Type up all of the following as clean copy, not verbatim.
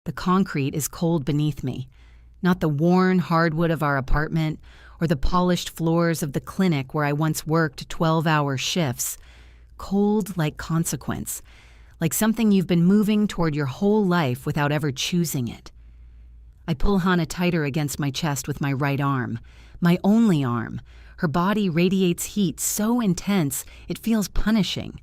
The concrete is cold beneath me, not the worn hardwood of our apartment or the polished floors of the clinic where I once worked 12-hour shifts. Cold like consequence, like something you've been moving toward your whole life without ever choosing it. I pull Hannah tighter against my chest with my right arm, my only arm. Her body radiates heat so intense it feels punishing.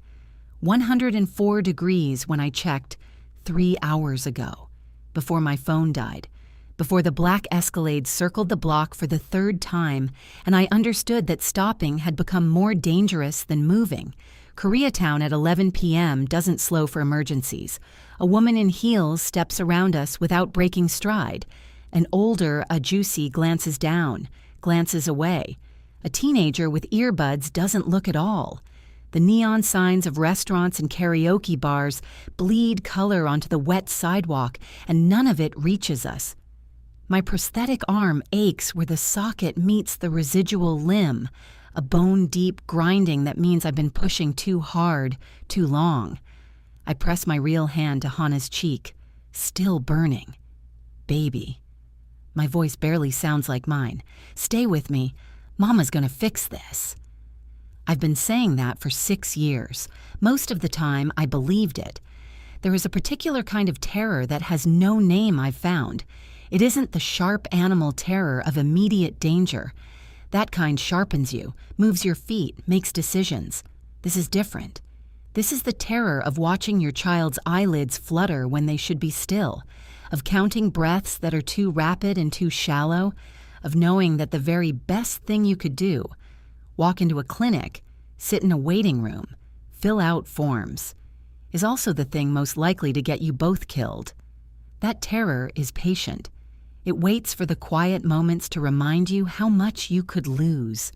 104 degrees when I checked 3 hours ago, before my phone died, before the black Escalade circled the block for the third time, and I understood that stopping had become more dangerous than moving. Koreatown at 11 p.m. doesn't slow for emergencies. A woman in heels steps around us without breaking stride. An older Ajusi glances down, glances away. A teenager with earbuds doesn't look at all. The neon signs of restaurants and karaoke bars bleed color onto the wet sidewalk, and none of it reaches us. My prosthetic arm aches where the socket meets the residual limb, a bone-deep grinding that means I've been pushing too hard, too long. I press my real hand to Hannah's cheek, still burning. Baby. My voice barely sounds like mine. Stay with me. Mama's gonna fix this. I've been saying that for 6 years. Most of the time, I believed it. There is a particular kind of terror that has no name I've found. It isn't the sharp animal terror of immediate danger. That kind sharpens you, moves your feet, makes decisions. This is different. This is the terror of watching your child's eyelids flutter when they should be still, of counting breaths that are too rapid and too shallow, of knowing that the very best thing you could do, walk into a clinic, sit in a waiting room, fill out forms, is also the thing most likely to get you both killed. That terror is patient. It waits for the quiet moments to remind you how much you could lose.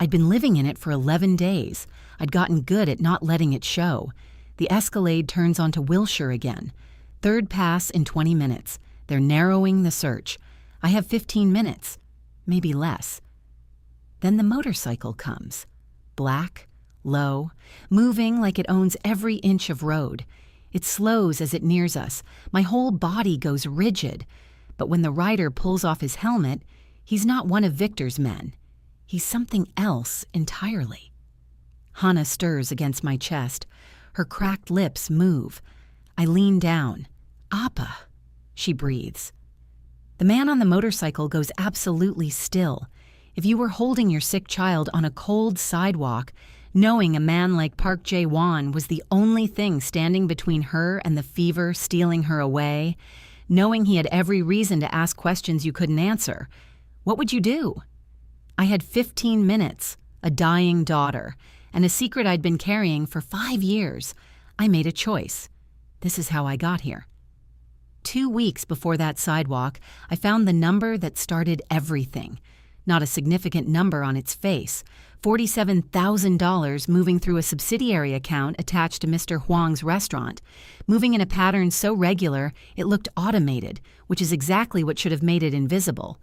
I'd been living in it for 11 days. I'd gotten good at not letting it show. The Escalade turns onto Wilshire again. Third pass in 20 minutes. They're narrowing the search. I have 15 minutes, maybe less. Then the motorcycle comes. Black, low, moving like it owns every inch of road. It slows as it nears us. My whole body goes rigid. But when the rider pulls off his helmet, he's not one of Victor's men. He's something else entirely. Hannah stirs against my chest. Her cracked lips move. I lean down. Appa, she breathes. The man on the motorcycle goes absolutely still. If you were holding your sick child on a cold sidewalk, knowing a man like Park Jae-won was the only thing standing between her and the fever stealing her away, knowing he had every reason to ask questions you couldn't answer, what would you do? I had 15 minutes, a dying daughter, and a secret I'd been carrying for 5 years. I made a choice. This is how I got here. 2 weeks before that sidewalk, I found the number that started everything. Not a significant number on its face. $47,000 moving through a subsidiary account attached to Mr. Huang's restaurant, moving in a pattern so regular it looked automated, which is exactly what should have made it invisible.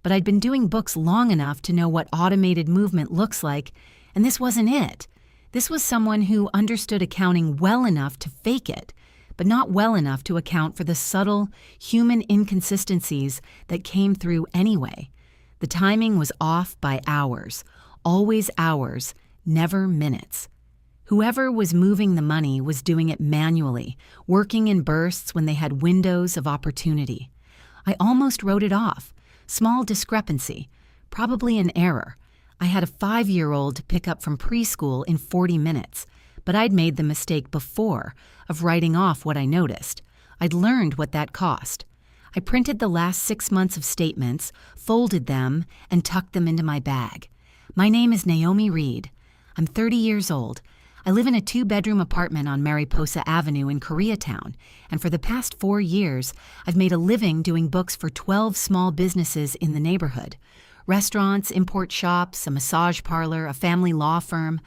But I'd been doing books long enough to know what automated movement looks like, and this wasn't it. This was someone who understood accounting well enough to fake it, but not well enough to account for the subtle, human inconsistencies that came through anyway. The timing was off by hours. Always hours, never minutes. Whoever was moving the money was doing it manually, working in bursts when they had windows of opportunity. I almost wrote it off. Small discrepancy, probably an error. I had a 5-year-old to pick up from preschool in 40 minutes, but I'd made the mistake before of writing off what I noticed. I'd learned what that cost. I printed the last 6 months of statements, folded them, and tucked them into my bag. My name is Naomi Reed. I'm 30 years old. I live in a 2-bedroom apartment on Mariposa Avenue in Koreatown, and for the past 4 years, I've made a living doing books for 12 small businesses in the neighborhood. Restaurants, import shops, a massage parlor, a family law firm.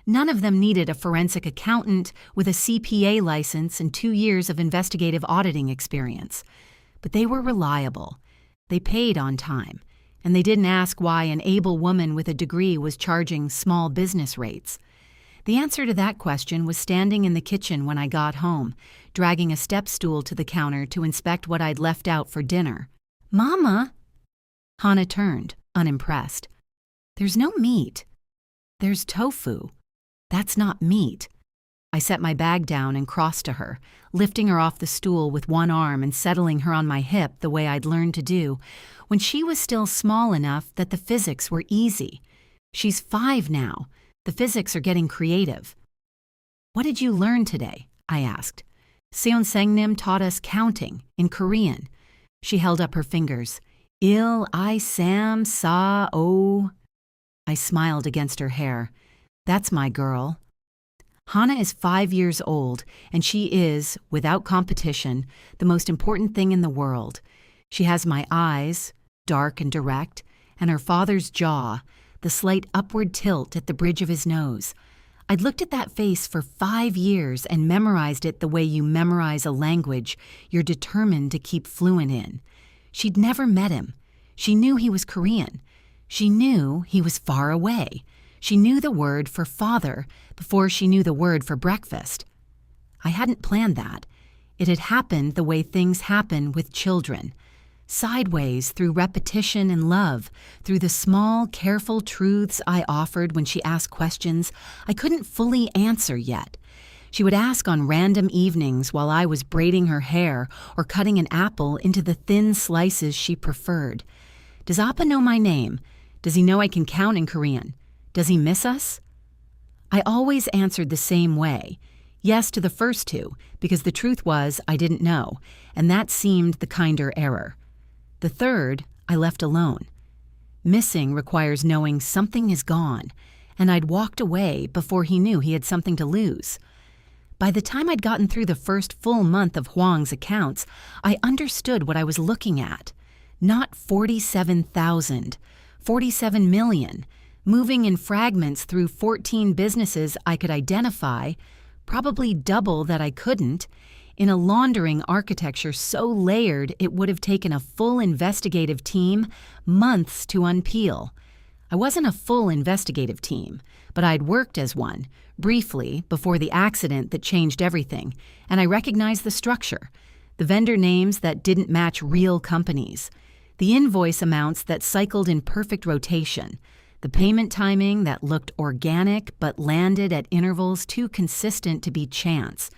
None of them needed a forensic accountant with a CPA license and 2 years of investigative auditing experience. But they were reliable. They paid on time. And they didn't ask why an able woman with a degree was charging small business rates. The answer to that question was standing in the kitchen when I got home, dragging a step stool to the counter to inspect what I'd left out for dinner. "Mama!" Hana turned, unimpressed. "There's no meat." "There's tofu. That's not meat." I set my bag down and crossed to her, lifting her off the stool with one arm and settling her on my hip the way I'd learned to do when she was still small enough that the physics were easy. She's 5 now. The physics are getting creative. "What did you learn today?" I asked. "Seonsengnim taught us counting in Korean." She held up her fingers. "Il, I, Sam, Sa, O." I smiled against her hair. "That's my girl." Hana is 5 years old, and she is, without competition, the most important thing in the world. She has my eyes, dark and direct, and her father's jaw, the slight upward tilt at the bridge of his nose. I'd looked at that face for 5 years and memorized it the way you memorize a language you're determined to keep fluent in. She'd never met him. She knew he was Korean. She knew he was far away. She knew the word for father before she knew the word for breakfast. I hadn't planned that. It had happened the way things happen with children. Sideways, through repetition and love, through the small, careful truths I offered when she asked questions I couldn't fully answer yet. She would ask on random evenings while I was braiding her hair or cutting an apple into the thin slices she preferred. "Does Appa know my name? Does he know I can count in Korean? Does he miss us?" I always answered the same way. Yes to the first two, because the truth was I didn't know, and that seemed the kinder error. The third, I left alone. Missing requires knowing something is gone, and I'd walked away before he knew he had something to lose. By the time I'd gotten through the first full month of Huang's accounts, I understood what I was looking at. Not 47,000, 47 million, moving in fragments through 14 businesses I could identify, probably double that I couldn't, in a laundering architecture so layered it would have taken a full investigative team months to unpeel. I wasn't a full investigative team, but I'd worked as one, briefly, before the accident that changed everything, and I recognized the structure, the vendor names that didn't match real companies, the invoice amounts that cycled in perfect rotation, the payment timing that looked organic but landed at intervals too consistent to be chance.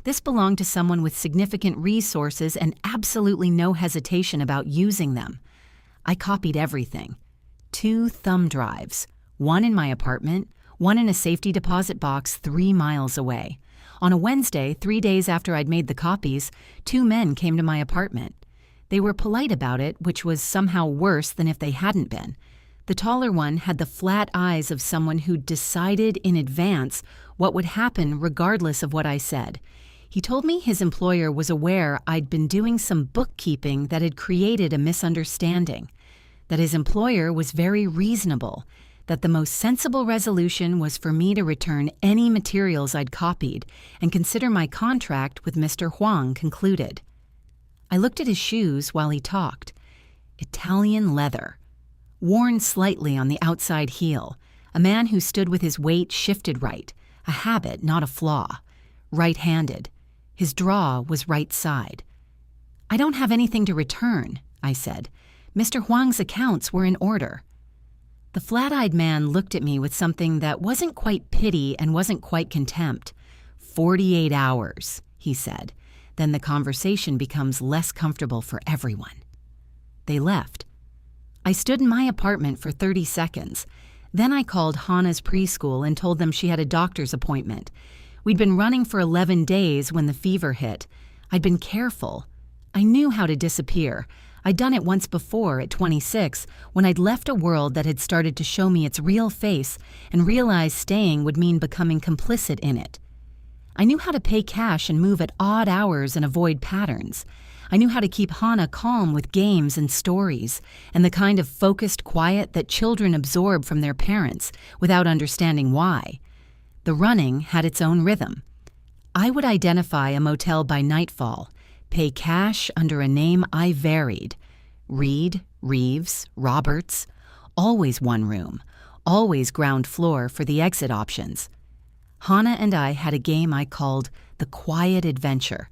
This belonged to someone with significant resources and absolutely no hesitation about using them. I copied everything. 2 thumb drives, one in my apartment, one in a safety deposit box 3 miles away. On a Wednesday, 3 days after I'd made the copies, 2 men came to my apartment. They were polite about it, which was somehow worse than if they hadn't been. The taller one had the flat eyes of someone who'd decided in advance what would happen regardless of what I said. He told me his employer was aware I'd been doing some bookkeeping that had created a misunderstanding, that his employer was very reasonable, that the most sensible resolution was for me to return any materials I'd copied and consider my contract with Mr. Huang concluded. I looked at his shoes while he talked. Italian leather, worn slightly on the outside heel, a man who stood with his weight shifted right, a habit, not a flaw, right-handed. His draw was right side. "I don't have anything to return," I said. "Mr. Huang's accounts were in order." The flat-eyed man looked at me with something that wasn't quite pity and wasn't quite contempt. 48 hours, he said. Then the conversation becomes less comfortable for everyone. They left. I stood in my apartment for 30 seconds. Then I called Hana's preschool and told them she had a doctor's appointment. We'd been running for 11 days when the fever hit. I'd been careful. I knew how to disappear. I'd done it once before at 26 when I'd left a world that had started to show me its real face and realized staying would mean becoming complicit in it. I knew how to pay cash and move at odd hours and avoid patterns. I knew how to keep Hana calm with games and stories and the kind of focused quiet that children absorb from their parents without understanding why. The running had its own rhythm. I would identify a motel by nightfall, pay cash under a name I varied. Reed, Reeves, Roberts. Always one room, always ground floor for the exit options. Hana and I had a game I called the Quiet Adventure,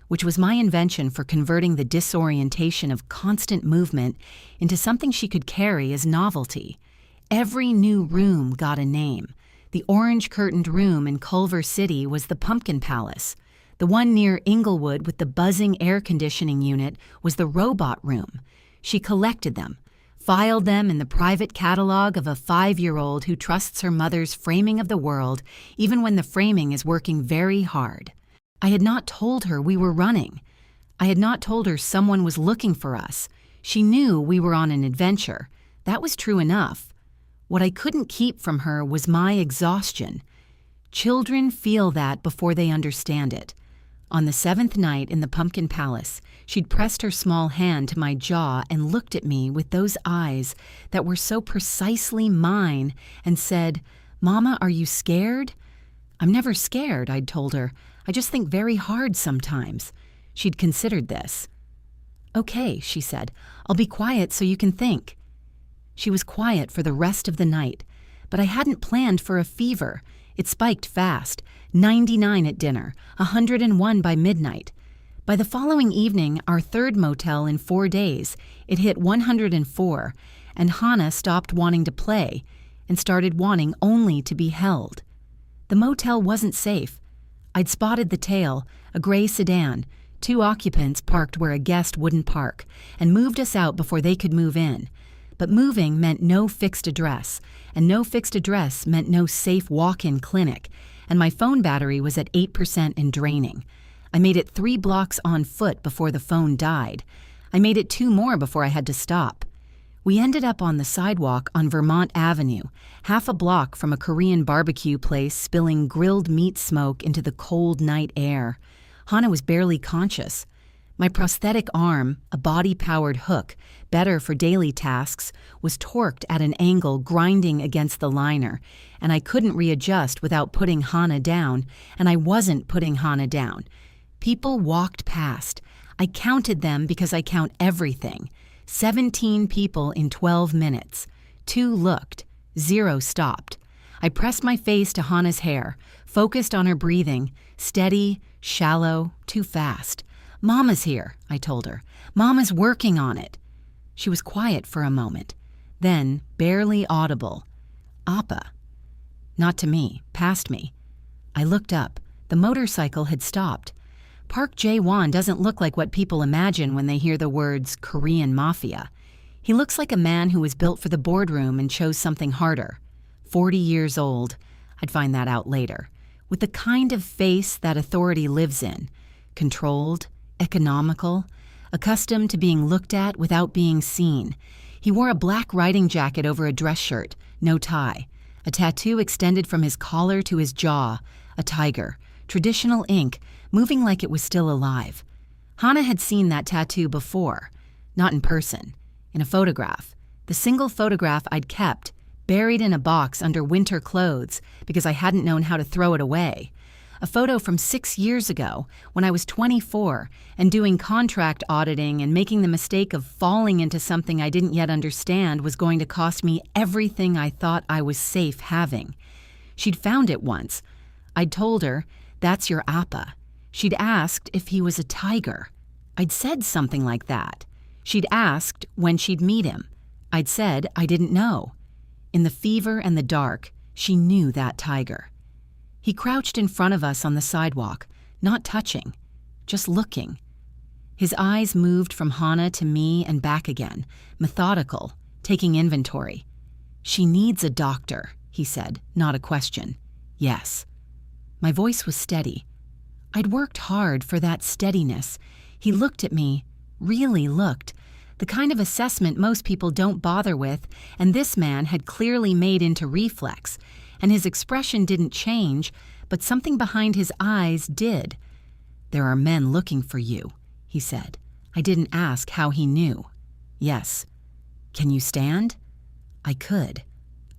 which was my invention for converting the disorientation of constant movement into something she could carry as novelty. Every new room got a name. The orange-curtained room in Culver City was the Pumpkin Palace. The one near Inglewood with the buzzing air conditioning unit was the Robot Room. She collected them, filed them in the private catalog of a 5-year-old who trusts her mother's framing of the world even when the framing is working very hard. I had not told her we were running. I had not told her someone was looking for us. She knew we were on an adventure. That was true enough. What I couldn't keep from her was my exhaustion. Children feel that before they understand it. On the 7th night in the Pumpkin Palace, she'd pressed her small hand to my jaw and looked at me with those eyes that were so precisely mine and said, "Mama, are you scared?" "I'm never scared," I'd told her. "I just think very hard sometimes." She'd considered this. "Okay," she said. "I'll be quiet so you can think." She was quiet for the rest of the night, but I hadn't planned for a fever. It spiked fast, 99 at dinner, 101 by midnight. By the following evening, our 3rd motel in 4 days, it hit 104, and Hana stopped wanting to play and started wanting only to be held. The motel wasn't safe. I'd spotted the tail, a gray sedan, 2 occupants parked where a guest wouldn't park, and moved us out before they could move in. But moving meant no fixed address, and no fixed address meant no safe walk-in clinic, and my phone battery was at 8% and draining. I made it 3 blocks on foot before the phone died. I made it 2 more before I had to stop. We ended up on the sidewalk on Vermont Avenue, half a block from a Korean barbecue place spilling grilled meat smoke into the cold night air. Hana was barely conscious. My prosthetic arm, a body-powered hook, better for daily tasks, was torqued at an angle grinding against the liner, and I couldn't readjust without putting Hana down, and I wasn't putting Hana down. People walked past. I counted them because I count everything. 17 people in 12 minutes. 2 looked. 0 stopped. I pressed my face to Hana's hair, focused on her breathing, steady, shallow, too fast. "Mama's here," I told her. "Mama's working on it." She was quiet for a moment. Then, barely audible, "Appa." Not to me, past me. I looked up. The motorcycle had stopped. Park Jae-won doesn't look like what people imagine when they hear the words Korean Mafia. He looks like a man who was built for the boardroom and chose something harder. 40 years old. I'd find that out later. With the kind of face that authority lives in. Controlled, economical, accustomed to being looked at without being seen. He wore a black riding jacket over a dress shirt, no tie. A tattoo extended from his collar to his jaw, a tiger, traditional ink, moving like it was still alive. Hana had seen that tattoo before, not in person, in a photograph, the single photograph I'd kept, buried in a box under winter clothes because I hadn't known how to throw it away. A photo from 6 years ago when I was 24 and doing contract auditing and making the mistake of falling into something I didn't yet understand was going to cost me everything I thought I was safe having. She'd found it once. I'd told her, "That's your Appa." She'd asked if he was a tiger. I'd said something like that. She'd asked when she'd meet him. I'd said I didn't know. In the fever and the dark, she knew that tiger. He crouched in front of us on the sidewalk, not touching, just looking. His eyes moved from Hana to me and back again, methodical, taking inventory. "She needs a doctor," he said, not a question. "Yes." My voice was steady. I'd worked hard for that steadiness. He looked at me, really looked, the kind of assessment most people don't bother with, and this man had clearly made into reflex, and his expression didn't change, but something behind his eyes did. "There are men looking for you," he said. I didn't ask how he knew. "Yes." "Can you stand?" I could.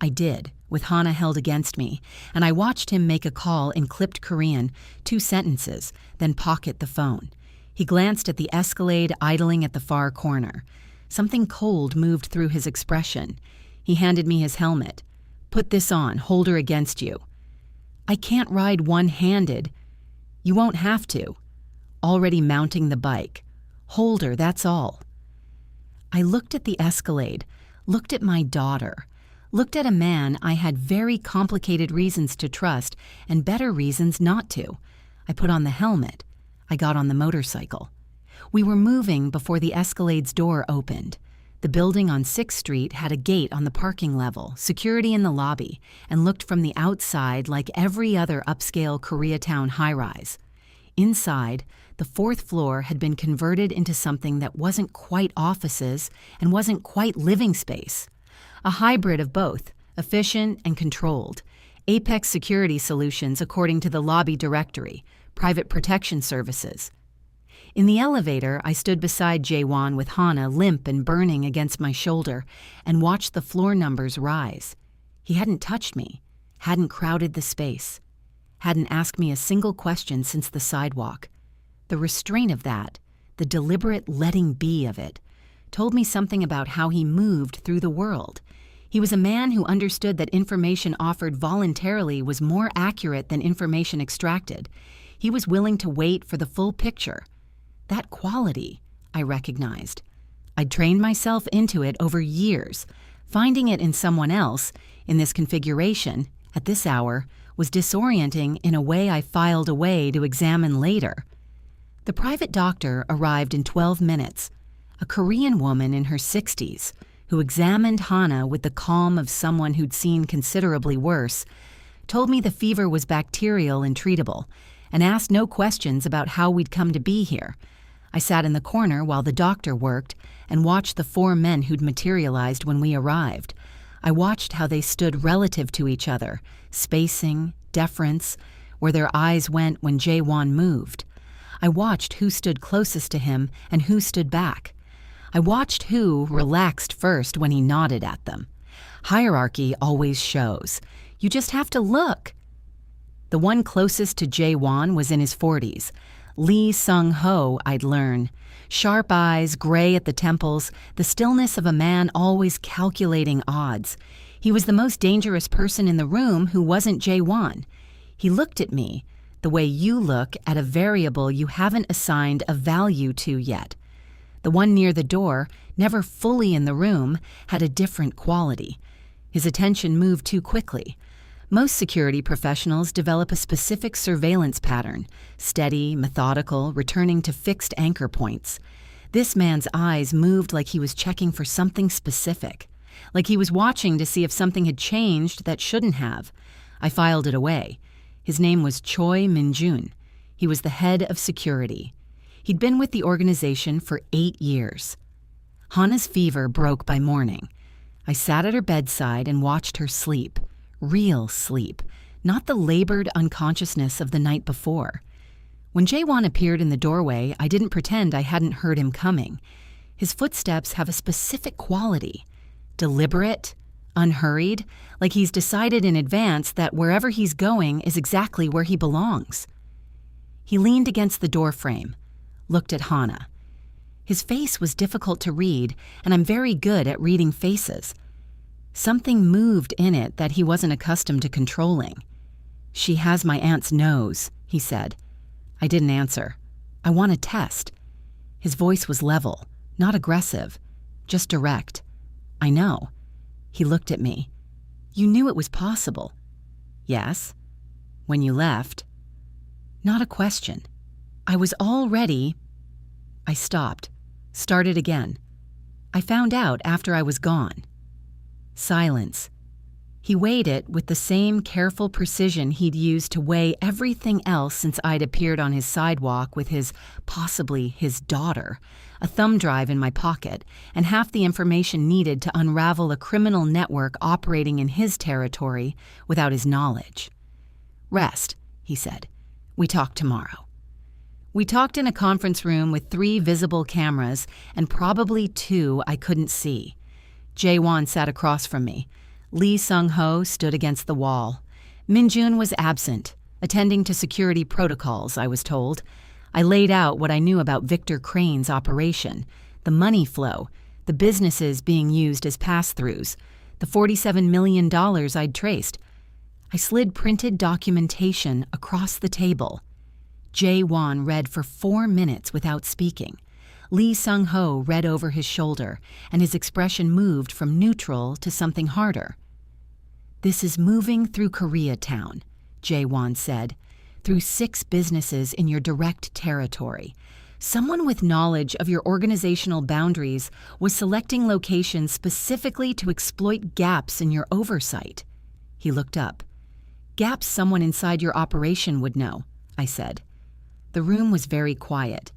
I did, with Hana held against me, and I watched him make a call in clipped Korean, 2 sentences, then pocket the phone. He glanced at the Escalade idling at the far corner. Something cold moved through his expression. He handed me his helmet. "Put this on, hold her against you." I can't ride one-handed. You won't have to. Already mounting the bike. Hold her, that's all. I looked at the Escalade, looked at my daughter, looked at a man I had very complicated reasons to trust and better reasons not to. I put on the helmet. I got on the motorcycle. We were moving before the Escalade's door opened. The building on 6th Street had a gate on the parking level, security in the lobby, and looked from the outside like every other upscale Koreatown high-rise. Inside, the 4th floor had been converted into something that wasn't quite offices and wasn't quite living space. A hybrid of both, efficient and controlled. Apex Security Solutions according to the lobby directory, private protection services. In the elevator, I stood beside Jaewon with Hana limp and burning against my shoulder and watched the floor numbers rise. He hadn't touched me, hadn't crowded the space, hadn't asked me a single question since the sidewalk. The restraint of that, the deliberate letting be of it, told me something about how he moved through the world. He was a man who understood that information offered voluntarily was more accurate than information extracted. He was willing to wait for the full picture. That quality, I recognized. I'd trained myself into it over years. Finding it in someone else, in this configuration, at this hour, was disorienting in a way I filed away to examine later. The private doctor arrived in 12 minutes, a Korean woman in her 60s, who examined Hana with the calm of someone who'd seen considerably worse, told me the fever was bacterial and treatable, and asked no questions about how we'd come to be here. I sat in the corner while the doctor worked and watched the 4 men who'd materialized when we arrived. I watched how they stood relative to each other, spacing, deference, where their eyes went when Jaewon moved. I watched who stood closest to him and who stood back. I watched who relaxed first when he nodded at them. Hierarchy always shows. You just have to look. The one closest to Jaewon was in his 40s. Lee Sung-ho, I'd learn. Sharp eyes, gray at the temples, the stillness of a man always calculating odds. He was the most dangerous person in the room who wasn't Jaewon. He looked at me, the way you look at a variable you haven't assigned a value to yet. The one near the door, never fully in the room, had a different quality. His attention moved too quickly. Most security professionals develop a specific surveillance pattern, steady, methodical, returning to fixed anchor points. This man's eyes moved like he was checking for something specific, like he was watching to see if something had changed that shouldn't have. I filed it away. His name was Choi Min-jun. He was the head of security. He'd been with the organization for 8 years. Hana's fever broke by morning. I sat at her bedside and watched her sleep. Real sleep, not the labored unconsciousness of the night before. When Jaewon appeared in the doorway, I didn't pretend I hadn't heard him coming. His footsteps have a specific quality. Deliberate, unhurried, like he's decided in advance that wherever he's going is exactly where he belongs. He leaned against the doorframe, looked at Hana. His face was difficult to read, and I'm very good at reading faces. Something moved in it that he wasn't accustomed to controlling. "She has my aunt's nose," he said. I didn't answer. "I want a test." His voice was level, not aggressive, just direct. "I know." He looked at me. "You knew it was possible." "Yes." "When you left." Not a question. I was all ready. I stopped, started again. I found out after I was gone. Silence. He weighed it with the same careful precision he'd used to weigh everything else since I'd appeared on his sidewalk with possibly his daughter, a thumb drive in my pocket, and half the information needed to unravel a criminal network operating in his territory without his knowledge. "Rest," he said. "We talk tomorrow." We talked in a conference room with 3 visible cameras and probably 2 I couldn't see. Jaewon sat across from me. Lee Sung-ho stood against the wall. Min-jun was absent, attending to security protocols, I was told. I laid out what I knew about Victor Crane's operation, the money flow, the businesses being used as pass-throughs, the $47 million I'd traced. I slid printed documentation across the table. Jae-won read for 4 minutes without speaking. Lee Sung-ho read over his shoulder, and his expression moved from neutral to something harder. "This is moving through Koreatown," Jae-won said, "through 6 businesses in your direct territory. Someone with knowledge of your organizational boundaries was selecting locations specifically to exploit gaps in your oversight." He looked up. "Gaps someone inside your operation would know," I said. The room was very quiet.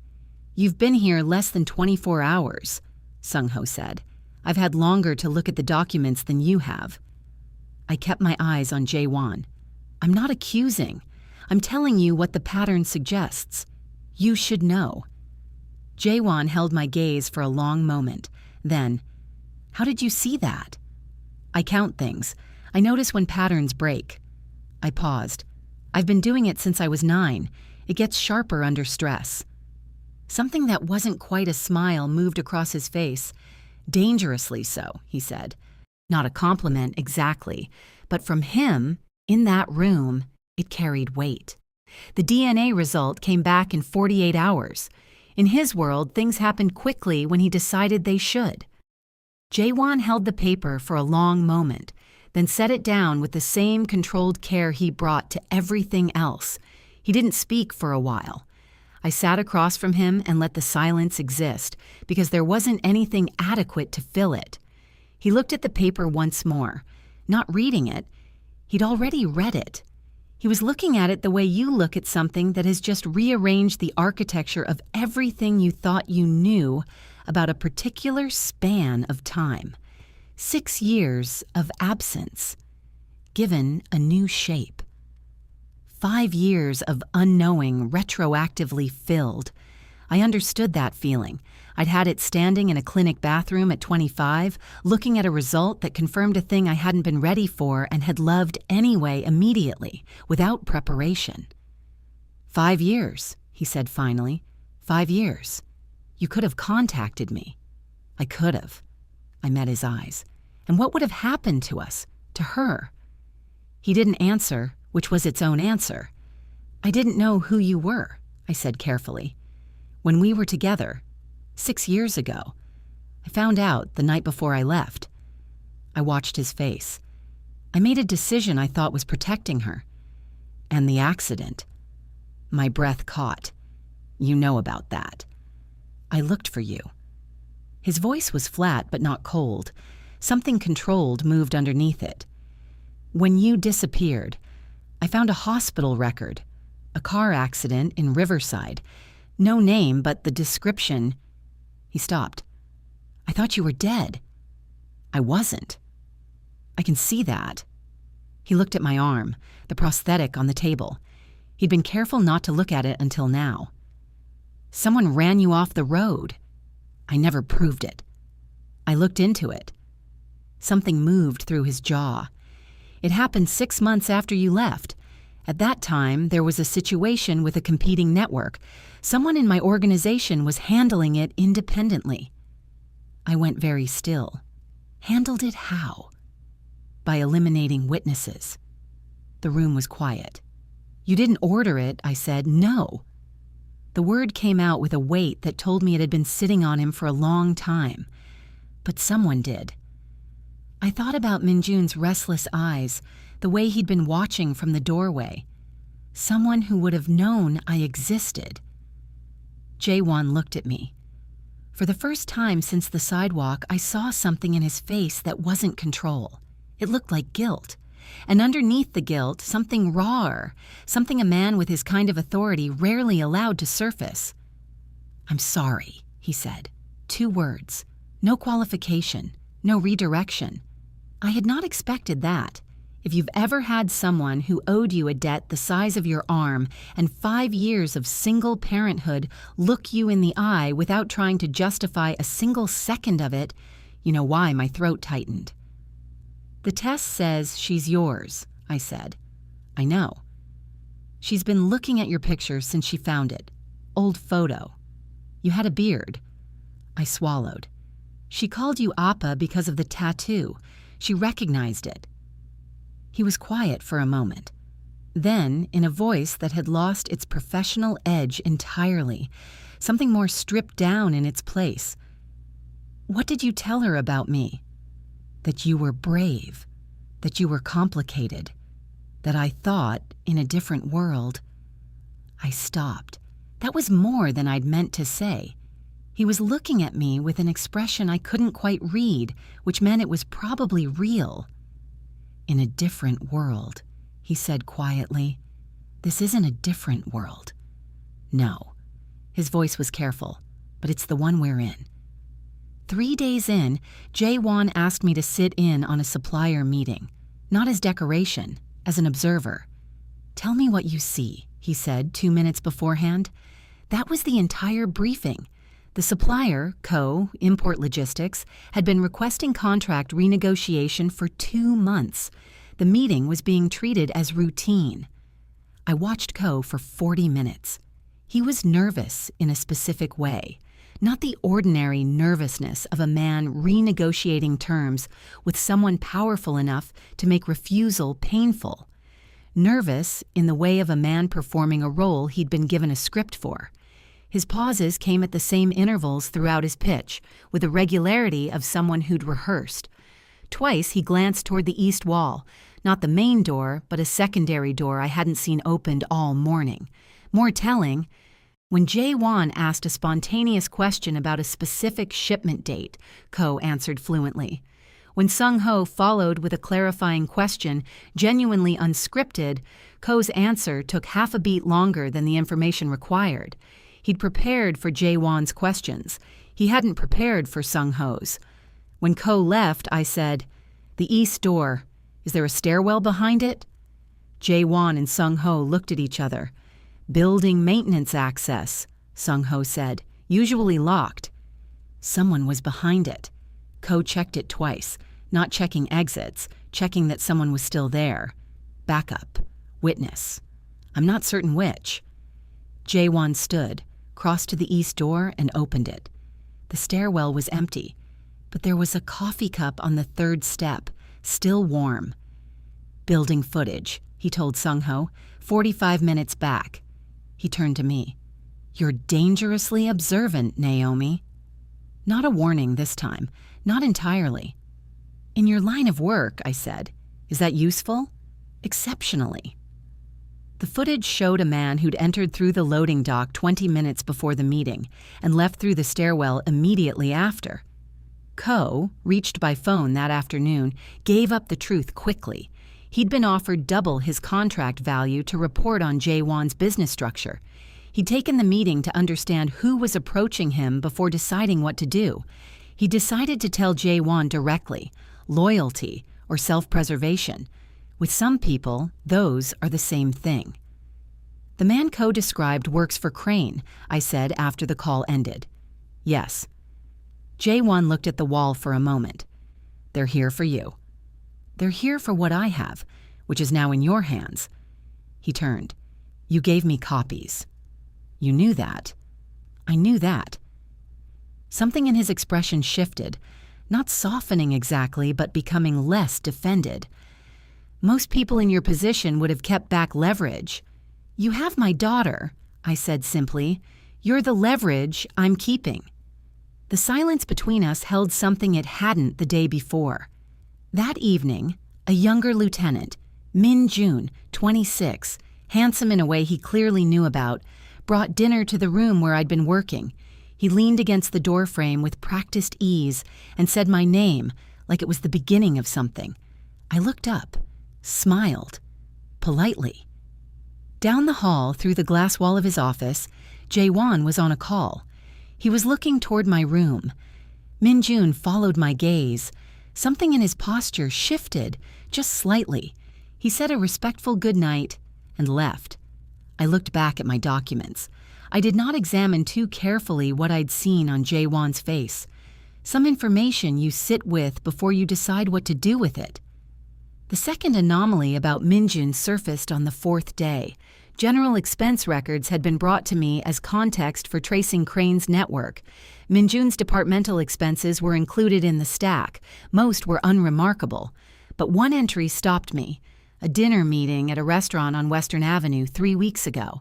"You've been here less than 24 hours, Sung-ho said. "I've had longer to look at the documents than you have." I kept my eyes on Jae-won. "I'm not accusing. I'm telling you what the pattern suggests. You should know." Jae-won held my gaze for a long moment. Then, "How did you see that?" "I count things. I notice when patterns break." I paused. "I've been doing it since I was 9. It gets sharper under stress." Something that wasn't quite a smile moved across his face. "Dangerously so," he said. Not a compliment exactly, but from him, in that room, it carried weight. The DNA result came back in 48 hours. In his world, things happened quickly when he decided they should. Jae-won held the paper for a long moment, then set it down with the same controlled care he brought to everything else. He didn't speak for a while. I sat across from him and let the silence exist, because there wasn't anything adequate to fill it. He looked at the paper once more, not reading it. He'd already read it. He was looking at it the way you look at something that has just rearranged the architecture of everything you thought you knew about a particular span of time. 6 years of absence, given a new shape. 5 years of unknowing retroactively filled. I understood that feeling. I'd had it standing in a clinic bathroom at 25, looking at a result that confirmed a thing I hadn't been ready for and had loved anyway immediately, without preparation. 5 years, he said finally. 5 years. You could have contacted me. I could have. I met his eyes. And what would have happened to us, to her? He didn't answer, which was its own answer. "I didn't know who you were," I said carefully. "When we were together, 6 years ago, I found out the night before I left." I watched his face. "I made a decision I thought was protecting her. And the accident." My breath caught. "You know about that." "I looked for you." His voice was flat but not cold. Something controlled moved underneath it. "When you disappeared, I found a hospital record, a car accident in Riverside. No name, but the description." He stopped. "I thought you were dead." "I wasn't." "I can see that." He looked at my arm, the prosthetic on the table. He'd been careful not to look at it until now. "Someone ran you off the road." "I never proved it." I looked into it. Something moved through his jaw. "It happened 6 months after you left. At that time, there was a situation with a competing network. Someone in my organization was handling it independently." I went very still. "Handled it how?" "By eliminating witnesses." The room was quiet. "You didn't order it," I said. "No." The word came out with a weight that told me it had been sitting on him for a long time. But someone did. I thought about Minjun's restless eyes, the way he'd been watching from the doorway. Someone who would have known I existed. Jae-won looked at me. For the first time since the sidewalk, I saw something in his face that wasn't control. It looked like guilt. And underneath the guilt, something rawer, something a man with his kind of authority rarely allowed to surface. "I'm sorry," he said. 2 words. No qualification, no redirection. I had not expected that. If you've ever had someone who owed you a debt the size of your arm and 5 years of single parenthood look you in the eye without trying to justify a single second of it, you know why my throat tightened. "The test says she's yours," I said. "I know." "She's been looking at your picture since she found it. Old photo. You had a beard." I swallowed. "She called you Appa because of the tattoo. She recognized it." He was quiet for a moment. Then, in a voice that had lost its professional edge entirely, something more stripped down in its place. "What did you tell her about me?" "That you were brave, that you were complicated, that I thought in a different world." I stopped. That was more than I'd meant to say. He was looking at me with an expression I couldn't quite read, which meant it was probably real. "In a different world," he said quietly. "This isn't a different world." "No." His voice was careful, "but it's the one we're in." 3 days in, Jae-won asked me to sit in on a supplier meeting, not as decoration, as an observer. "Tell me what you see," he said 2 minutes beforehand. That was the entire briefing. The supplier, Import Logistics, had been requesting contract renegotiation for 2 months. The meeting was being treated as routine. I watched for 40 minutes. He was nervous in a specific way, not the ordinary nervousness of a man renegotiating terms with someone powerful enough to make refusal painful. Nervous in the way of a man performing a role he'd been given a script for. His pauses came at the same intervals throughout his pitch, with the regularity of someone who'd rehearsed. Twice he glanced toward the east wall, not the main door, but a secondary door I hadn't seen opened all morning. More telling, when Jae-won asked a spontaneous question about a specific shipment date, answered fluently. When Sung-ho followed with a clarifying question, genuinely unscripted, Ko's answer took half a beat longer than the information required. He'd prepared for Jae-won's questions. He hadn't prepared for Sung-ho's. When Ko left, I said, "The east door. Is there a stairwell behind it?" Jae-won and Sung-ho looked at each other. "Building maintenance access," Sung-ho said, "usually locked." Someone was behind it. Ko checked it twice, not checking exits, checking that someone was still there. Backup. Witness. I'm not certain which. Jae-won stood, crossed to the east door, and opened it. The stairwell was empty, but there was a coffee cup on the 3rd step, still warm. "Building footage," he told Sung-ho, 45 minutes back. He turned to me. "You're dangerously observant, Naomi." Not a warning this time, not entirely. "In your line of work," I said. "Is that useful?" "Exceptionally." The footage showed a man who'd entered through the loading dock 20 minutes before the meeting and left through the stairwell immediately after. Ko, reached by phone that afternoon, gave up the truth quickly. He'd been offered double his contract value to report on Jae-won's business structure. He'd taken the meeting to understand who was approaching him before deciding what to do. He decided to tell Jae-won directly, loyalty or self-preservation. With some people, those are the same thing. "The man Ko described works for Crane," I said after the call ended. "Yes." Jae-won looked at the wall for a moment. "They're here for you." "They're here for what I have, which is now in your hands." He turned. "You gave me copies." "You knew that." "I knew that." Something in his expression shifted, not softening exactly, but becoming less defended. "Most people in your position would have kept back leverage." "You have my daughter," I said simply. "You're the leverage I'm keeping." The silence between us held something it hadn't the day before. That evening, a younger lieutenant, Min-jun, 26, handsome in a way he clearly knew about, brought dinner to the room where I'd been working. He leaned against the doorframe with practiced ease and said my name like it was the beginning of something. I looked up, smiled, politely. Down the hall, through the glass wall of his office, Jae-won was on a call. He was looking toward my room. Min-jun followed my gaze. Something in his posture shifted, just slightly. He said a respectful goodnight and left. I looked back at my documents. I did not examine too carefully what I'd seen on Jae-won's face. Some information you sit with before you decide what to do with it. The second anomaly about Min-jun surfaced on the 4th day. General expense records had been brought to me as context for tracing Crane's network. Min-jun's departmental expenses were included in the stack. Most were unremarkable. But one entry stopped me. a dinner meeting at a restaurant on Western Avenue 3 weeks ago.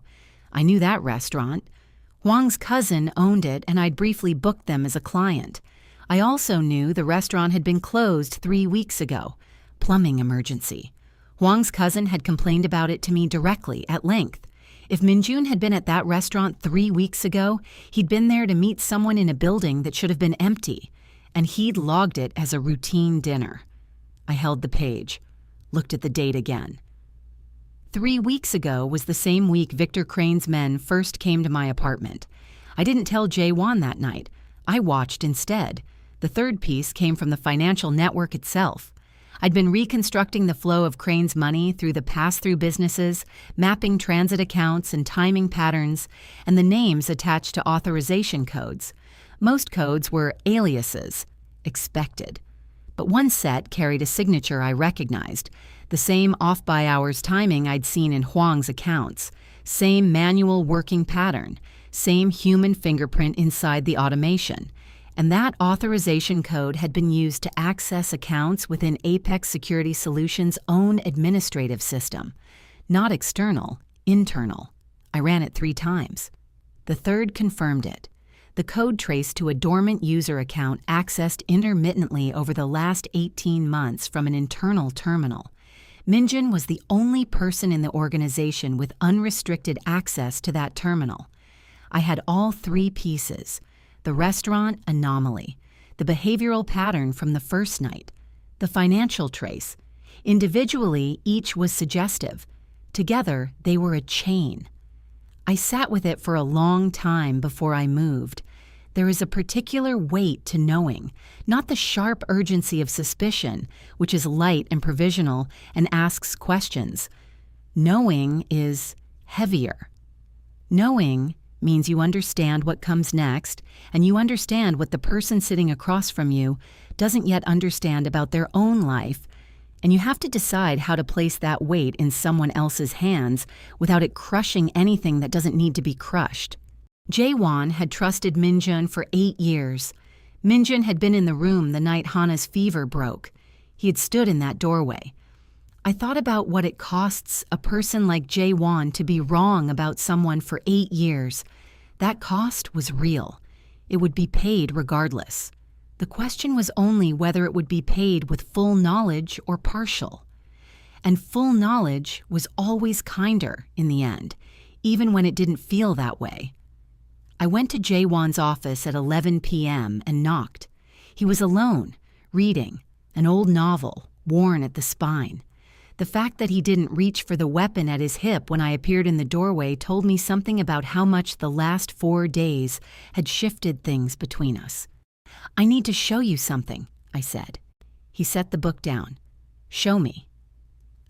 I knew that restaurant. Huang's cousin owned it, and I'd briefly booked them as a client. I also knew the restaurant had been closed 3 weeks ago. Plumbing emergency. Huang's cousin had complained about it to me directly, at length. If Minjun had been at that restaurant 3 weeks ago, he'd been there to meet someone in a building that should have been empty, and he'd logged it as a routine dinner. I held the page, looked at the date again. 3 weeks ago was the same week Victor Crane's men first came to my apartment. I didn't tell Jae-won that night. I watched instead. The third piece came from the financial network itself. I'd been reconstructing the flow of Crane's money through the pass-through businesses, mapping transit accounts and timing patterns, and the names attached to authorization codes. Most codes were aliases, expected. But one set carried a signature I recognized, the same off-by-hours timing I'd seen in Huang's accounts, same manual working pattern, same human fingerprint inside the automation. And that authorization code had been used to access accounts within Apex Security Solutions' own administrative system. Not external, internal. I ran it 3 times. The third confirmed it. The code traced to a dormant user account accessed intermittently over the last 18 months from an internal terminal. Minjun was the only person in the organization with unrestricted access to that terminal. I had all 3 pieces. The restaurant anomaly, the behavioral pattern from the first night, the financial trace. Individually, each was suggestive. Together, they were a chain. I sat with it for a long time before I moved. There is a particular weight to knowing, not the sharp urgency of suspicion, which is light and provisional and asks questions. Knowing is heavier. Knowing means you understand what comes next, and you understand what the person sitting across from you doesn't yet understand about their own life, and you have to decide how to place that weight in someone else's hands without it crushing anything that doesn't need to be crushed. Jae-won had trusted Minjun for 8 years. Minjun had been in the room the night Hana's fever broke. He had stood in that doorway. I thought about what it costs a person like Jae-won to be wrong about someone for 8 years. That cost was real. It would be paid regardless. The question was only whether it would be paid with full knowledge or partial. And full knowledge was always kinder in the end, even when it didn't feel that way. I went to Jae-won's office at 11 p.m. and knocked. He was alone, reading, an old novel, worn at the spine. The fact that he didn't reach for the weapon at his hip when I appeared in the doorway told me something about how much the last 4 days had shifted things between us. "I need to show you something," I said. He set the book down. "Show me."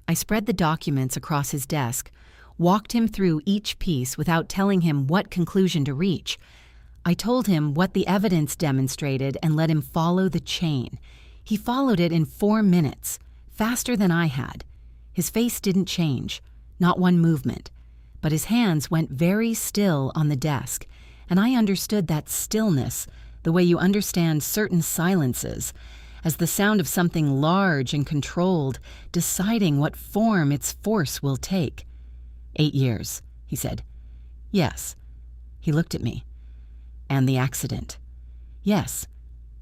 I spread the documents across his desk, walked him through each piece without telling him what conclusion to reach. I told him what the evidence demonstrated and let him follow the chain. He followed it in 4 minutes, faster than I had. His face didn't change, not one movement, but his hands went very still on the desk, and I understood that stillness the way you understand certain silences, as the sound of something large and controlled deciding what form its force will take. 8 years, he said. "Yes." He looked at me. "And the accident?" "Yes."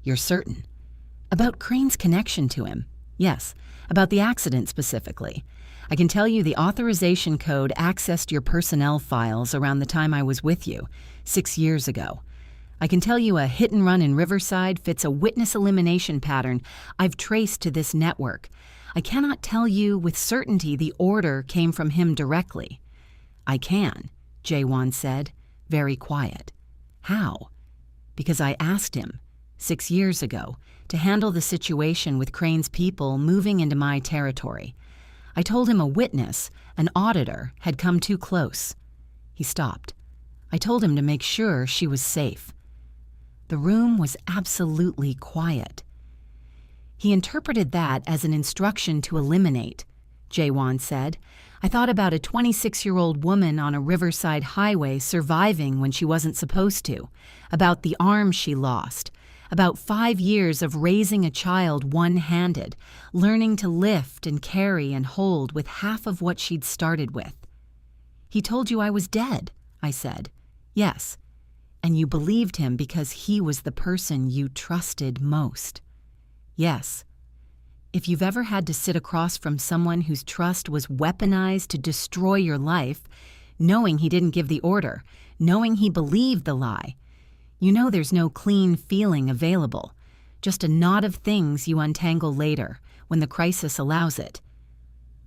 "You're certain?" "About Crane's connection to him?" "Yes." "About the accident specifically?" "I can tell you the authorization code accessed your personnel files around the time I was with you, 6 years ago. I can tell you a hit and run in Riverside fits a witness elimination pattern I've traced to this network. I cannot tell you with certainty the order came from him directly." "I can," Jae-won said, very quiet. "How?" "Because I asked him, 6 years ago, to handle the situation with Crane's people moving into my territory. I told him a witness, an auditor, had come too close." He stopped. "I told him to make sure she was safe." The room was absolutely quiet. "He interpreted that as an instruction to eliminate," Jae-won said. "I thought about a 26-year-old woman on a riverside highway surviving when she wasn't supposed to, about the arm she lost, about 5 years of raising a child one-handed, learning to lift and carry and hold with half of what she'd started with. "He told you I was dead," I said. "Yes. And you believed him because he was the person you trusted most." "Yes." If you've ever had to sit across from someone whose trust was weaponized to destroy your life, knowing he didn't give the order, knowing he believed the lie, you know there's no clean feeling available, just a knot of things you untangle later, when the crisis allows it.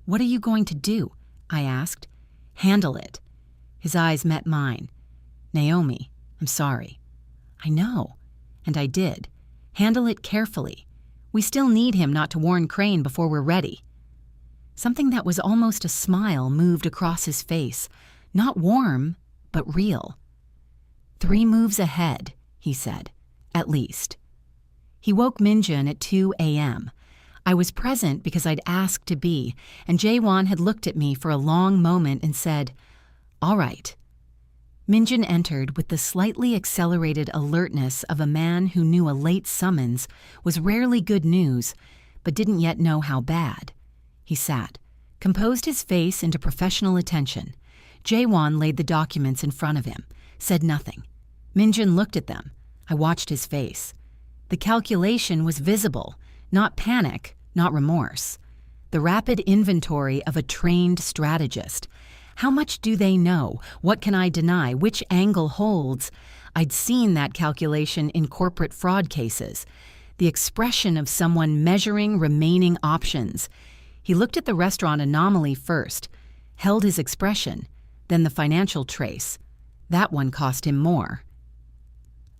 "What are you going to do?" I asked. "Handle it." His eyes met mine. "Naomi, I'm sorry." "I know." And I did. Handle it carefully. We still need him not to warn Crane before we're ready. Something that was almost a smile moved across his face, not warm, but real. "3 moves ahead," he said, "at least." He woke Minjun at 2 a.m. I was present because I'd asked to be, and Jaewon had looked at me for a long moment and said, "All right." Minjun entered with the slightly accelerated alertness of a man who knew a late summons was rarely good news, but didn't yet know how bad. He sat, composed his face into professional attention. Jaewon laid the documents in front of him, said nothing. Minjun looked at them. I watched his face. The calculation was visible, not panic, not remorse. The rapid inventory of a trained strategist. How much do they know? What can I deny? Which angle holds? I'd seen that calculation in corporate fraud cases. The expression of someone measuring remaining options. He looked at the restaurant anomaly first, held his expression, then the financial trace. That one cost him more.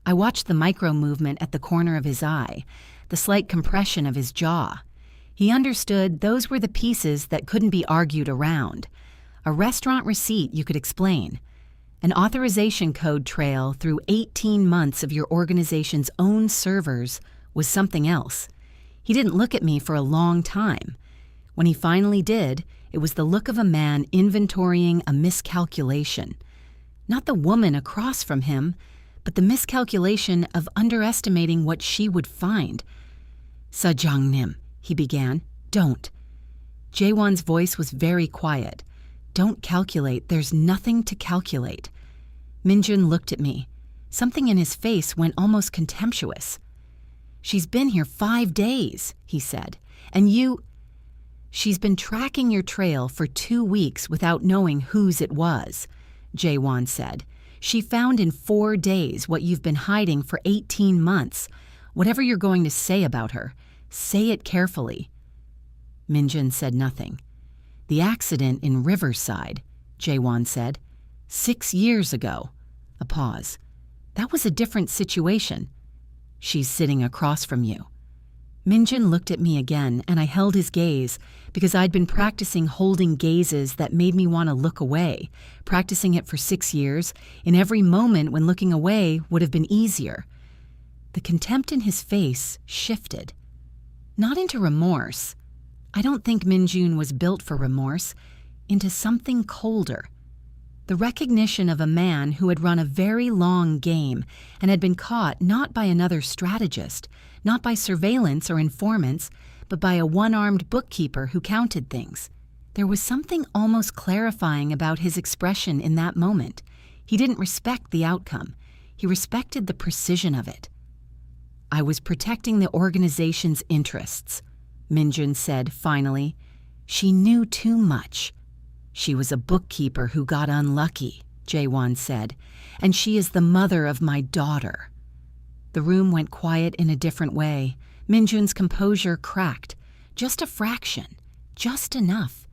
I watched the micro-movement at the corner of his eye, the slight compression of his jaw. He understood those were the pieces that couldn't be argued around. A restaurant receipt you could explain. An authorization code trail through 18 months of your organization's own servers was something else. He didn't look at me for a long time. When he finally did, it was the look of a man inventorying a miscalculation. Not the woman across from him, but the miscalculation of underestimating what she would find. "Sajangnim," he began. "Don't." Jaewon's voice was very quiet. "Don't calculate. There's nothing to calculate." Minjun looked at me. Something in his face went almost contemptuous. "She's been here 5 days," he said. "And you—" "She's been tracking your trail for 2 weeks without knowing whose it was," Jaewon said. "She found in 4 days what you've been hiding for 18 months. Whatever you're going to say about her, say it carefully." Minjun said nothing. "The accident in Riverside," Jaewon said. 6 years ago." A pause. "That was a different situation." "She's sitting across from you." Minjun looked at me again, and I held his gaze because I'd been practicing holding gazes that made me want to look away, practicing it for 6 years, in every moment when looking away would have been easier. The contempt in his face shifted. Not into remorse. I don't think Minjun was built for remorse. Into something colder. The recognition of a man who had run a very long game and had been caught not by another strategist, not by surveillance or informants, but by a one-armed bookkeeper who counted things. There was something almost clarifying about his expression in that moment. He didn't respect the outcome. He respected the precision of it. "I was protecting the organization's interests," Minjun said finally. "She knew too much." "She was a bookkeeper who got unlucky," Jaewon said, "and she is the mother of my daughter." The room went quiet in a different way. Minjun's composure cracked. Just a fraction. Just enough.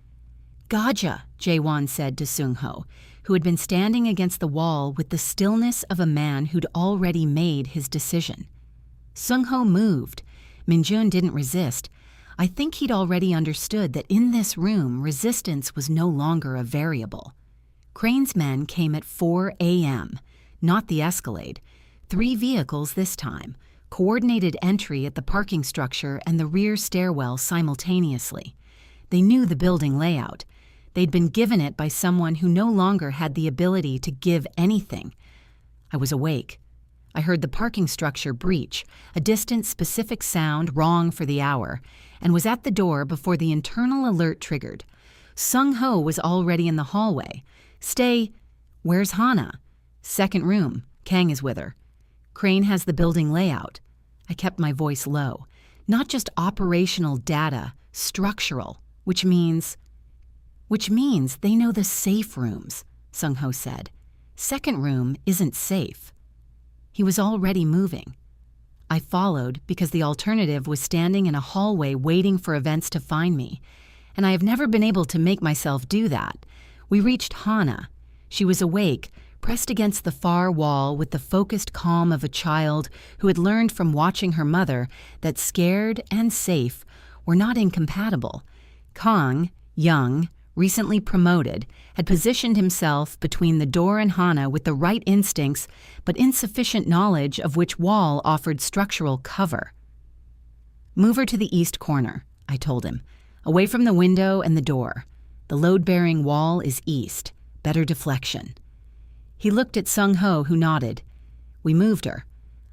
"Gaja," Jaewon said to Seung-ho, who had been standing against the wall with the stillness of a man who'd already made his decision. Seung-ho moved. Minjun didn't resist. I think he'd already understood that in this room, resistance was no longer a variable. Crane's men came at 4 a.m., not the Escalade. 3 vehicles this time, coordinated entry at the parking structure and the rear stairwell simultaneously. They knew the building layout. They'd been given it by someone who no longer had the ability to give anything. I was awake. I heard the parking structure breach, a distant specific sound wrong for the hour, and was at the door before the internal alert triggered. Sung-ho was already in the hallway. "Stay. Where's Hana?" "Second room. Kang is with her." "Crane has the building layout." I kept my voice low. "Not just operational data, structural, which means they know the safe rooms," Sung-ho said. "Second room isn't safe." He was already moving. I followed because the alternative was standing in a hallway waiting for events to find me, and I have never been able to make myself do that. We reached Hana. She was awake, pressed against the far wall with the focused calm of a child who had learned from watching her mother that scared and safe were not incompatible. Kang, young, recently promoted, had positioned himself between the door and Hana with the right instincts but insufficient knowledge of which wall offered structural cover. "Move her to the east corner," I told him, "away from the window and the door. The load-bearing wall is east, better deflection." He looked at Sung-ho, who nodded. We moved her.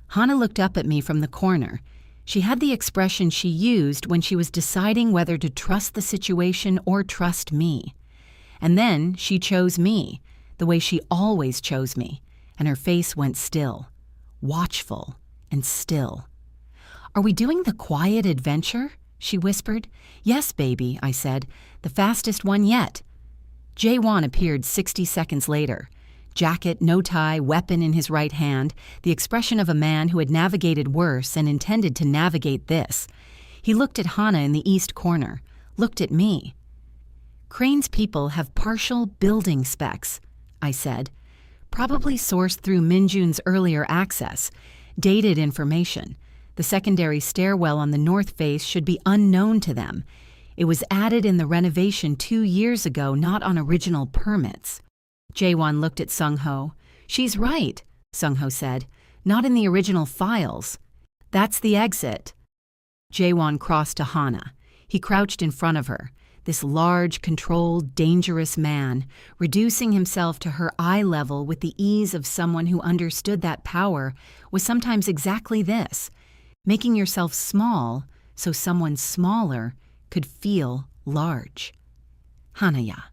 Hana looked up at me from the corner. She had the expression she used when she was deciding whether to trust the situation or trust me. And then she chose me, the way she always chose me, and her face went still, watchful and still. "Are we doing the quiet adventure?" she whispered. "Yes, baby," I said, "the fastest one yet." Jae-won appeared 60 seconds later. Jacket, no tie, weapon in his right hand, the expression of a man who had navigated worse and intended to navigate this. He looked at Hana in the east corner, looked at me. "Crane's people have partial building specs," I said. "Probably sourced through Minjun's earlier access. Dated information. The secondary stairwell on the north face should be unknown to them. It was added in the renovation 2 years ago, not on original permits." Jae-won looked at Sung-ho. "She's right," Sung-ho said. "Not in the original files. That's the exit." Jae-won crossed to Hana. He crouched in front of her, this large, controlled, dangerous man, reducing himself to her eye level with the ease of someone who understood that power was sometimes exactly this, making yourself small so someone smaller could feel large. "Hanaya,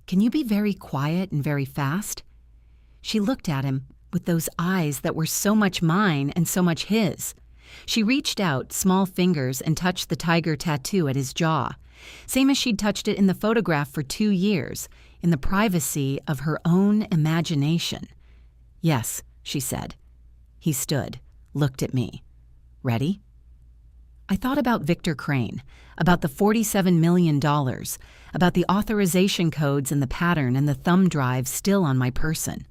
can you be very quiet and very fast?" She looked at him with those eyes that were so much mine and so much his. She reached out, small fingers, and touched the tiger tattoo at his jaw, same as she'd touched it in the photograph for 2 years, in the privacy of her own imagination. "Yes," she said. He stood, looked at me. "Ready?" I thought about Victor Crane, about the $47 million, about the authorization codes and the pattern and the thumb drive still on my person.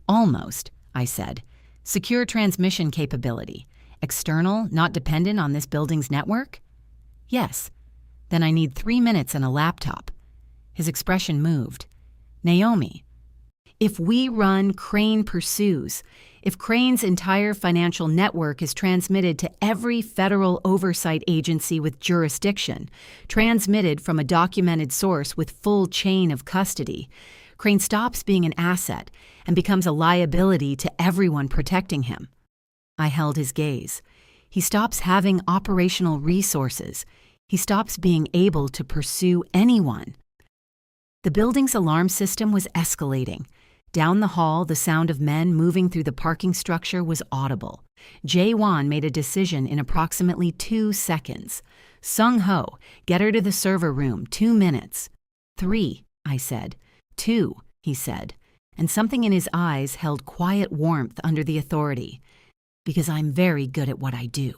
"Almost," I said. "Secure transmission capability. External, not dependent on this building's network?" "Yes." "Then I need 3 minutes and a laptop." His expression moved. "Naomi, if we run, Crane pursues. If Crane's entire financial network is transmitted to every federal oversight agency with jurisdiction, transmitted from a documented source with full chain of custody, Crane stops being an asset and becomes a liability to everyone protecting him." I held his gaze. He stops having operational resources. He stops being able to pursue anyone. The building's alarm system was escalating. Down the hall, the sound of men moving through the parking structure was audible. Jae-won made a decision in approximately 2 seconds. "Sung-ho, get her to the server room, 2 minutes." "3, I said. "2, he said, and something in his eyes held quiet warmth under the authority. "Because I'm very good at what I do."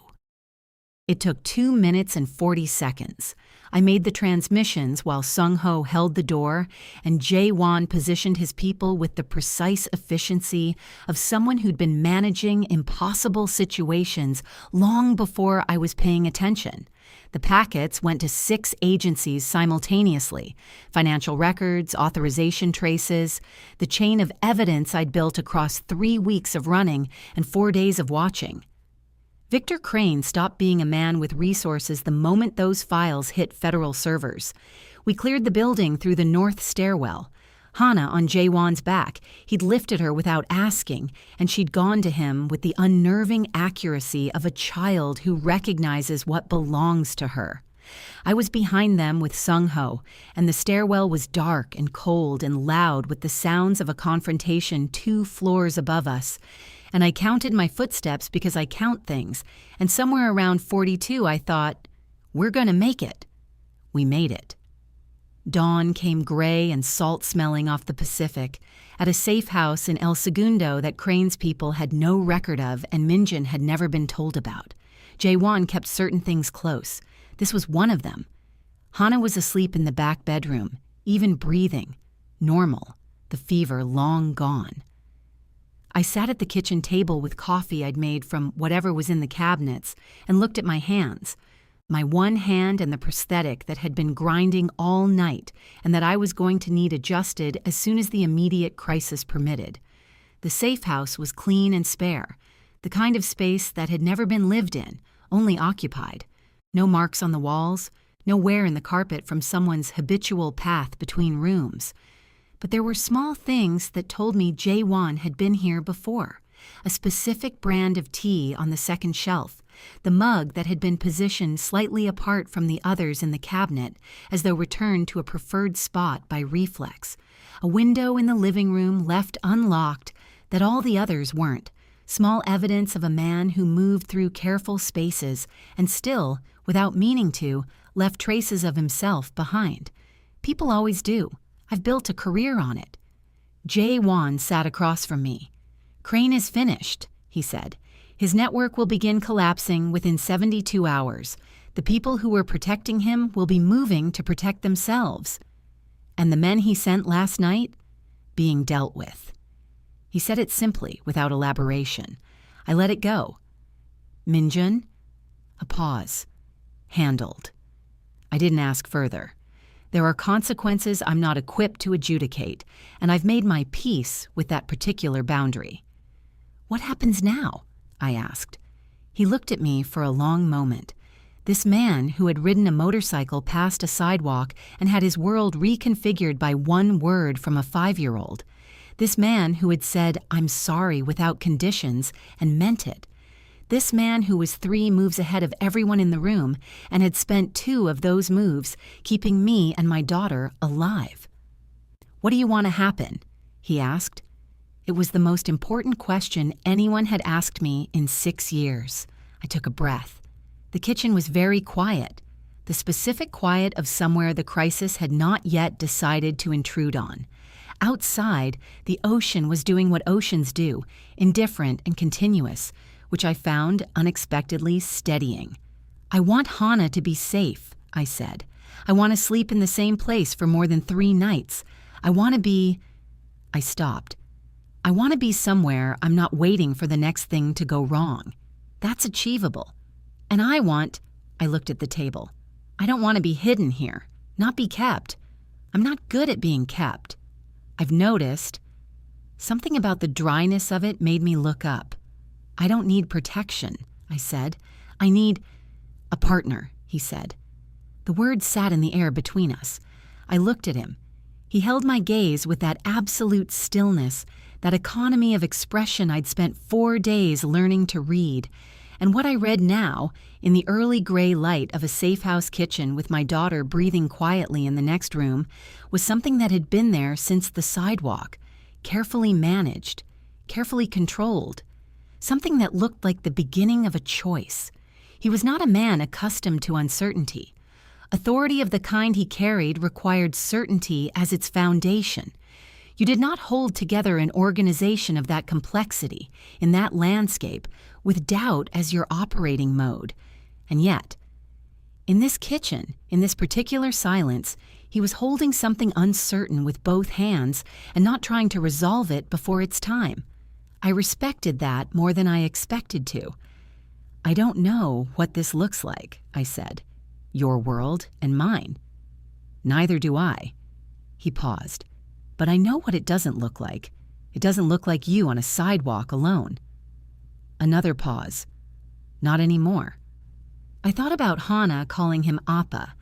It took 2 minutes and 40 seconds. I made the transmissions while Sung-ho held the door, and Jae-won positioned his people with the precise efficiency of someone who'd been managing impossible situations long before I was paying attention. The packets went to 6 agencies simultaneously: financial records, authorization traces, the chain of evidence I'd built across 3 weeks of running and 4 days of watching. Victor Crane stopped being a man with resources the moment those files hit federal servers. We cleared the building through the north stairwell. Hana on Jaewon's back. He'd lifted her without asking, and she'd gone to him with the unnerving accuracy of a child who recognizes what belongs to her. I was behind them with Sung-ho, and the stairwell was dark and cold and loud with the sounds of a confrontation 2 floors above us. And I counted my footsteps because I count things, and somewhere around 42 I thought, we're gonna make it. We made it. Dawn came gray and salt-smelling off the Pacific, at a safe house in El Segundo that Crane's people had no record of and Minjin had never been told about. Jaewon kept certain things close. This was one of them. Hana was asleep in the back bedroom, even breathing. Normal, the fever long gone. I sat at the kitchen table with coffee I'd made from whatever was in the cabinets and looked at my hands. My one hand and the prosthetic that had been grinding all night and that I was going to need adjusted as soon as the immediate crisis permitted. The safe house was clean and spare, the kind of space that had never been lived in, only occupied. No marks on the walls, no wear in the carpet from someone's habitual path between rooms. But there were small things that told me Jaewon had been here before. A specific brand of tea on the second shelf, the mug that had been positioned slightly apart from the others in the cabinet as though returned to a preferred spot by reflex, a window in the living room left unlocked that all the others weren't, small evidence of a man who moved through careful spaces and still, without meaning to, left traces of himself behind. People always do. I've built a career on it. Jaewon sat across from me. "Crane is finished," he said. "His network will begin collapsing within 72 hours. The people who were protecting him will be moving to protect themselves. And the men he sent last night? Being dealt with." He said it simply, without elaboration. I let it go. "Minjun?" A pause. "Handled." I didn't ask further. There are consequences I'm not equipped to adjudicate, and I've made my peace with that particular boundary. "What happens now?" I asked. He looked at me for a long moment. This man who had ridden a motorcycle past a sidewalk and had his world reconfigured by one word from a 5-year-old. This man who had said, "I'm sorry" without conditions and meant it. This man who was 3 moves ahead of everyone in the room and had spent 2 of those moves keeping me and my daughter alive. "What do you want to happen?" he asked. It was the most important question anyone had asked me in 6 years. I took a breath. The kitchen was very quiet, the specific quiet of somewhere the crisis had not yet decided to intrude on. Outside, the ocean was doing what oceans do, indifferent and continuous, which I found unexpectedly steadying. "I want Hana to be safe," I said. "I want to sleep in the same place for more than 3 nights. I want to be—" I stopped. "I want to be somewhere I'm not waiting for the next thing to go wrong. That's achievable. And I looked at the table. "I don't want to be hidden here, not be kept. I'm not good at being kept. I've noticed." Something about the dryness of it made me look up. "I don't need protection," I said. "I need—" "A partner," he said. The word sat in the air between us. I looked at him. He held my gaze with that absolute stillness, that economy of expression I'd spent 4 days learning to read. And what I read now, in the early gray light of a safe house kitchen with my daughter breathing quietly in the next room, was something that had been there since the sidewalk, carefully managed, carefully controlled. Something that looked like the beginning of a choice. He was not a man accustomed to uncertainty. Authority of the kind he carried required certainty as its foundation. You did not hold together an organization of that complexity, in that landscape, with doubt as your operating mode. And yet, in this kitchen, in this particular silence, he was holding something uncertain with both hands and not trying to resolve it before its time. I respected that more than I expected to. "I don't know what this looks like," I said. "Your world and mine." "Neither do I." He paused. "But I know what it doesn't look like. It doesn't look like you on a sidewalk alone." Another pause. "Not anymore." I thought about Hana calling him Appa,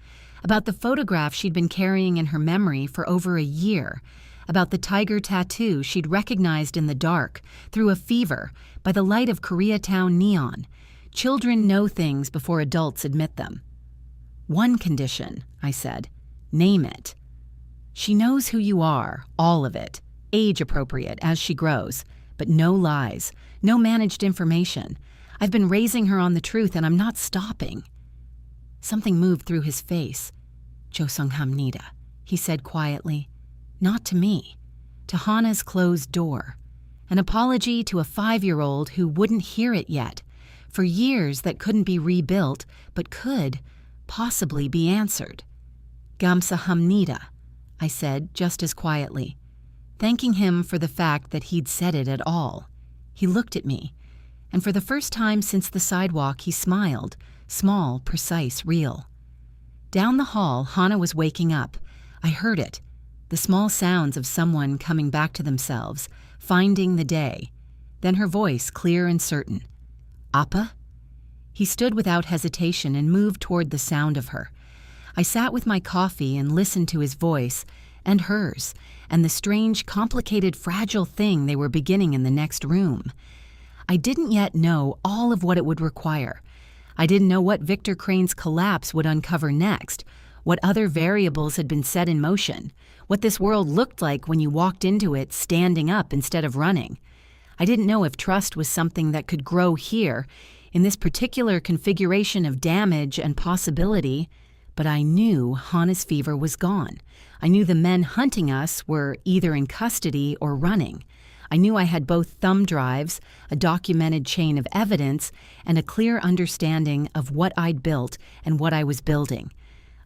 about the photograph she'd been carrying in her memory for over a year, about the tiger tattoo she'd recognized in the dark, through a fever, by the light of Koreatown neon. Children know things before adults admit them. One condition, I said. Name it. She knows who you are, all of it, age-appropriate as she grows, but no lies, no managed information. I've been raising her on the truth and I'm not stopping. Something moved through his face. "조성합니다," he said quietly. Not to me, to Hana's closed door. An apology to a 5-year-old who wouldn't hear it yet, for years that couldn't be rebuilt, but could possibly be answered. "감사합니다," I said just as quietly, thanking him for the fact that he'd said it at all. He looked at me, and for the first time since the sidewalk he smiled, small, precise, real. Down the hall, Hana was waking up. I heard it, the small sounds of someone coming back to themselves, finding the day. Then her voice, clear and certain. "Appa?" He stood without hesitation and moved toward the sound of her. I sat with my coffee and listened to his voice, and hers, and the strange, complicated, fragile thing they were beginning in the next room. I didn't yet know all of what it would require. I didn't know what Victor Crane's collapse would uncover next, what other variables had been set in motion, what this world looked like when you walked into it standing up instead of running. I didn't know if trust was something that could grow here, in this particular configuration of damage and possibility, but I knew Hana's fever was gone. I knew the men hunting us were either in custody or running. I knew I had both thumb drives, a documented chain of evidence, and a clear understanding of what I'd built and what I was building.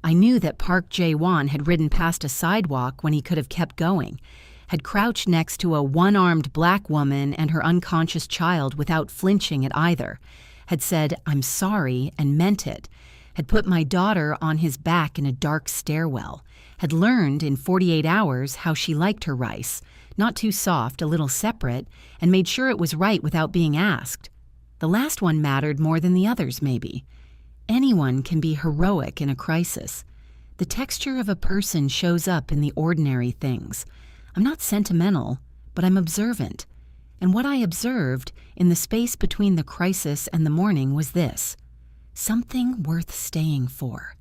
I knew that Park Jae-won had ridden past a sidewalk when he could have kept going, had crouched next to a one-armed black woman and her unconscious child without flinching at either, had said, "I'm sorry," and meant it, had put my daughter on his back in a dark stairwell, had learned in 48 hours how she liked her rice, not too soft, a little separate, and made sure it was right without being asked. The last one mattered more than the others, maybe. Anyone can be heroic in a crisis. The texture of a person shows up in the ordinary things. I'm not sentimental, but I'm observant. And what I observed in the space between the crisis and the morning was this: something worth staying for.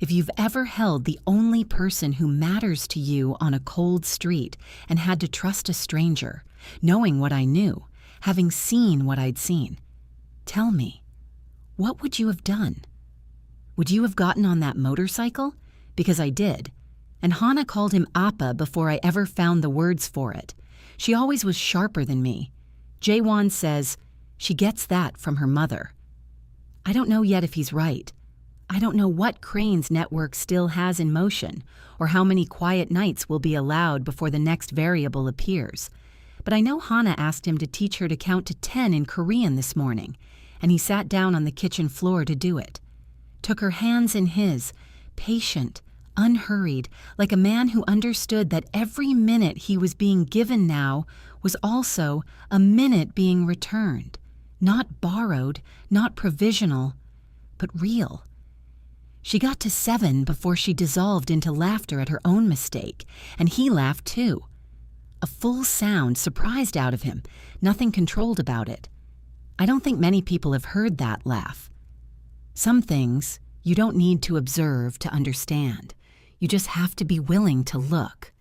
If you've ever held the only person who matters to you on a cold street and had to trust a stranger, knowing what I knew, having seen what I'd seen, tell me, what would you have done? Would you have gotten on that motorcycle? Because I did. And Hana called him Appa before I ever found the words for it. She always was sharper than me. Jae-won says she gets that from her mother. I don't know yet if he's right. I don't know what Crane's network still has in motion, or how many quiet nights will be allowed before the next variable appears. But I know Hana asked him to teach her to count to 10 in Korean this morning, and he sat down on the kitchen floor to do it. Took her hands in his, patient, unhurried, like a man who understood that every minute he was being given now was also a minute being returned. Not borrowed, not provisional, but real. She got to 7 before she dissolved into laughter at her own mistake, and he laughed too. A full sound surprised out of him, nothing controlled about it. I don't think many people have heard that laugh. Some things you don't need to observe to understand. You just have to be willing to look.